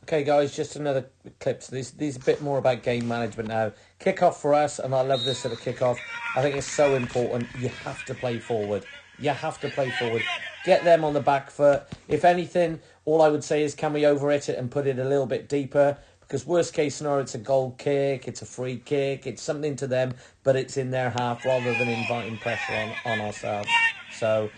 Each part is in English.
Okay, guys, just another clip. So these a bit more about game management now. Kick-off for us, and I love this at a kick-off. I think it's so important. You have to play forward. You have to play forward. Get them on the back foot. If anything, all I would say is, can we overhit it and put it a little bit deeper? Because worst case scenario, it's a goal kick, it's a free kick, it's something to them, but it's in their half rather than inviting pressure on ourselves. So,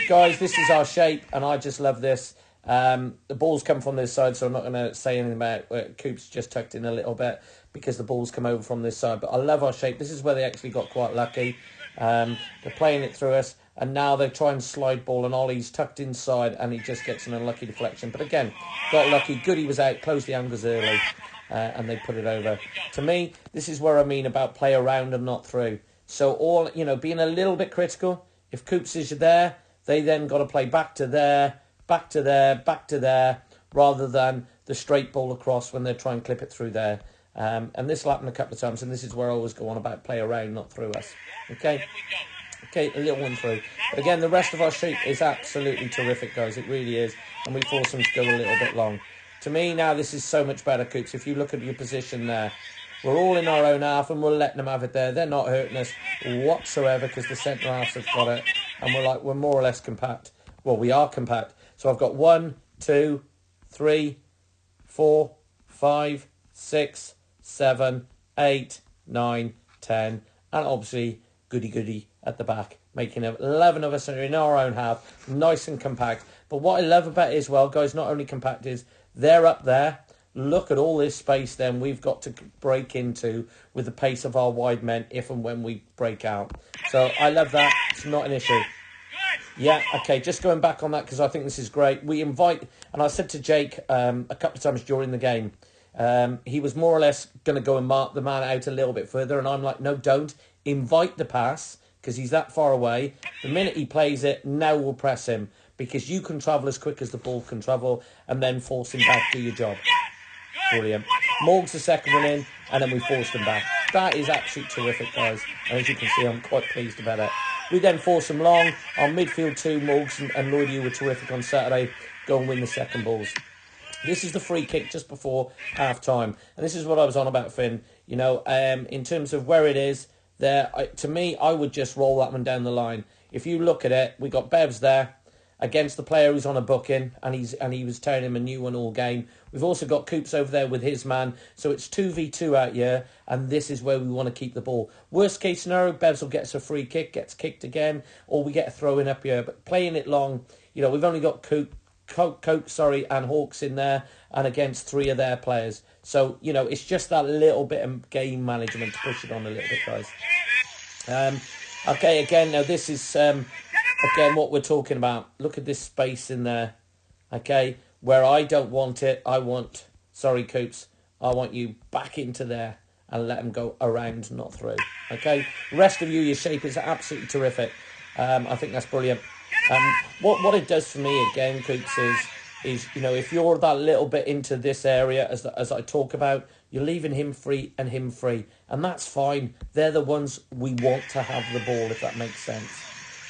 guys, this is our shape, and I just love this. The ball's come from this side, so I'm not going to say anything about it. Coop's just tucked in a little bit because the ball's come over from this side. But I love our shape. This is where they actually got quite lucky. They're playing it through us, and now they try and slide ball, and Ollie's tucked inside, and he just gets an unlucky deflection. But again, got lucky. Goody was out, closed the angles early, and they put it over. To me, this is where I mean about play around and not through. So being a little bit critical. If Coops is there, they then got to play back to there, back to there, back to there, rather than the straight ball across when they try and clip it through there. And this will happen a couple of times, and this is where I always go on about play around, not through us. Okay, a little one through. But again, the rest of our shape is absolutely terrific, guys. It really is, and we force them to go a little bit long. To me, now, this is so much better, Coops. If you look at your position there, we're all in our own half, and we're letting them have it there. They're not hurting us whatsoever because the centre halves have got it, and we're more or less compact. Well, we are compact. So I've got 1, 2, 3, 4, 5, 6, 7, 8, 9, 10, and obviously Goody at the back, making 11 of us are in our own half, nice and compact. But what I love about it as well, guys, not only compact is they're up there. Look at all this space then we've got to break into with the pace of our wide men if and when we break out. So I love that. It's not an issue. Yeah, okay, just going back on that because I think this is great. We invite, and I said to Jake a couple of times during the game, he was more or less going to go and mark the man out a little bit further, and I'm like, no, don't. Invite the pass because he's that far away. The minute he plays it, now we'll press him because you can travel as quick as the ball can travel and then force him back, do your job. Brilliant. Morg's the second one in, and then we forced them back. That is absolutely terrific, guys. And as you can see, I'm quite pleased about it. We then force them long. Our midfield two, Morgs and Lloyd, you were terrific on Saturday. Go and win the second balls. This is the free kick just before half-time. And this is what I was on about, Finn. In terms of where it is, there, to me, I would just roll that one down the line. If you look at it, we got Bevs there against the player who's on a booking, and he was tearing him a new one all game. We've also got Coops over there with his man, so it's 2v2 out here, and this is where we want to keep the ball. Worst case scenario, Bevs will get us a free kick, gets kicked again, or we get a throw in up here. But playing it long, we've only got Coke, and Hawks in there, and against three of their players. So, it's just that little bit of game management to push it on a little bit, guys. Okay, again, now this is... Again, what we're talking about, look at this space in there, okay, where I don't want it, sorry, Coops, I want you back into there and let them go around, not through, okay? The rest of you, your shape is absolutely terrific. I think that's brilliant. What it does for me, again, Coops, is if you're that little bit into this area, as I talk about, you're leaving him free, and that's fine. They're the ones we want to have the ball, if that makes sense.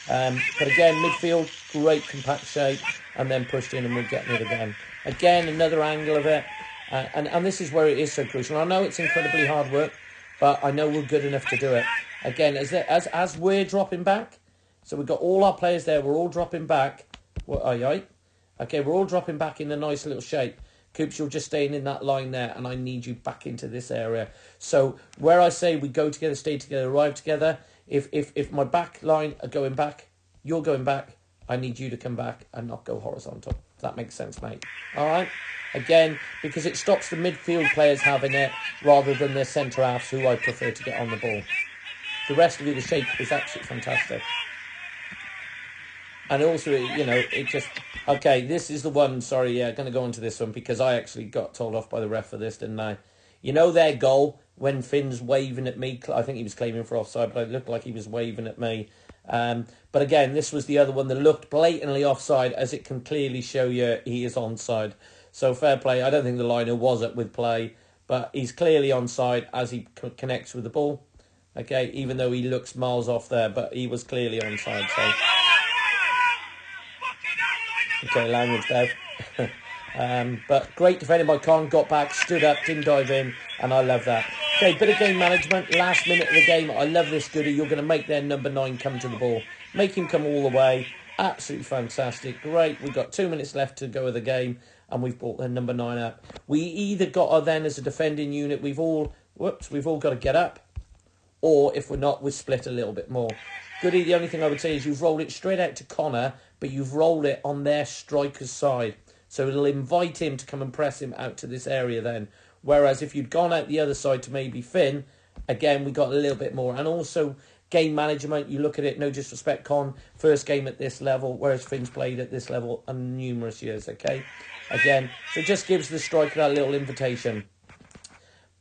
But again, midfield, great compact shape, and then pushed in and we're getting it again. Again, another angle of it, and this is where it is so crucial. I know it's incredibly hard work, but I know we're good enough to do it. Again, as we're dropping back, so we've got all our players there, we're all dropping back. Okay, we're all dropping back in a nice little shape. Coops, you're just staying in that line there, and I need you back into this area. So where I say we go together, stay together, arrive together, if my back line are going back, you're going back, I need you to come back and not go horizontal. If that makes sense, mate. All right? Again, because it stops the midfield players having it rather than the centre halves who I prefer to get on the ball. The rest of you, the shape is absolutely fantastic. And also, it just... Okay, this is the one, sorry, going to go into this one because I actually got told off by the ref for this, didn't I? Their goal, when Finn's waving at me, I think he was claiming for offside, but it looked like he was waving at me. But again, this was the other one that looked blatantly offside, as it can clearly show you he is onside. So fair play. I don't think the liner was up with play, but he's clearly onside as he connects with the ball. Okay, even though he looks miles off there, but he was clearly onside. So okay, language, Bev. But great defending by Con, got back, stood up, didn't dive in, and I love that. Okay, bit of game management, last minute of the game. I love this goodie. You're going to make their number 9 come to the ball. Make him come all the way. Absolutely fantastic. Great. We've got 2 minutes left to go of the game, and we've brought their number 9 up. We either got her then as a defending unit. We've all got to get up. Or if we're not, we're split a little bit more. Goodie, the only thing I would say is you've rolled it straight out to Connor, but you've rolled it on their striker's side. So it'll invite him to come and press him out to this area then. Whereas if you'd gone out the other side to maybe Finn, again, we got a little bit more. And also, game management, you look at it, no disrespect, Con, first game at this level, whereas Finn's played at this level and numerous years, okay? Again, so it just gives the striker that little invitation.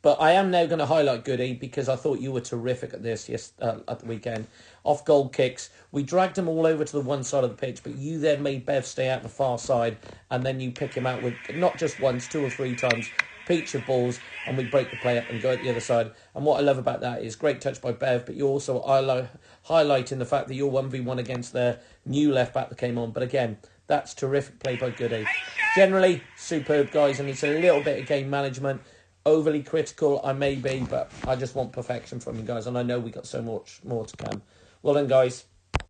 But I am now going to highlight Goody because I thought you were terrific at this at the weekend. Off goal kicks, we dragged him all over to the one side of the pitch, but you then made Bev stay out the far side, and then you pick him out with not just once, 2 or 3 times, peach of balls, and we break the play up and go at the other side. And what I love about that is great touch by Bev, but you also highlighting the fact that you're 1v1 against their new left back that came on. But again, that's terrific play by Goody. Generally, superb, guys, and it's a little bit of game management. Overly critical, I may be, but I just want perfection from you guys, and I know we got so much more to come. Well done, guys.